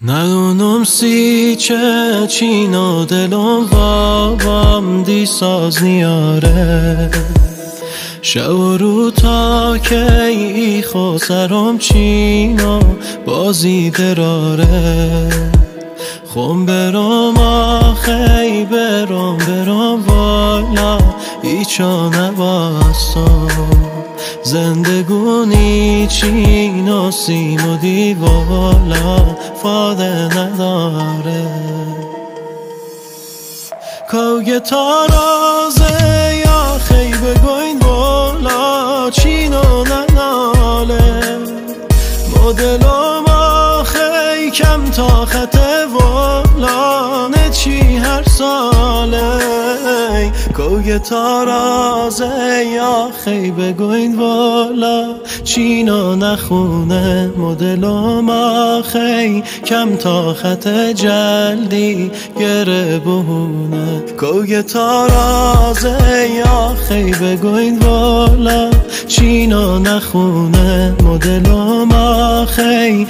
ندونم سی چه چینا دلم بابام دی ساز نیاره شب و رو تا که ای خو سرم چینا بازی دراره خون برام آخی برام والا ایچا نباستم زندگونی چینا سیم و دیوالا فاده نداره کوگه تارازه یا خی بگوین والا چینو نناله مدلم آخی کم تا خط والا نچی هر ساله کوگه تارازه یا خی بگوین والا چینو نخونه مدلم آخی کم تا خط جلدی گره بهونه کوگه تارازه یا خی بگوین والا چینو نخونه مدلم آخی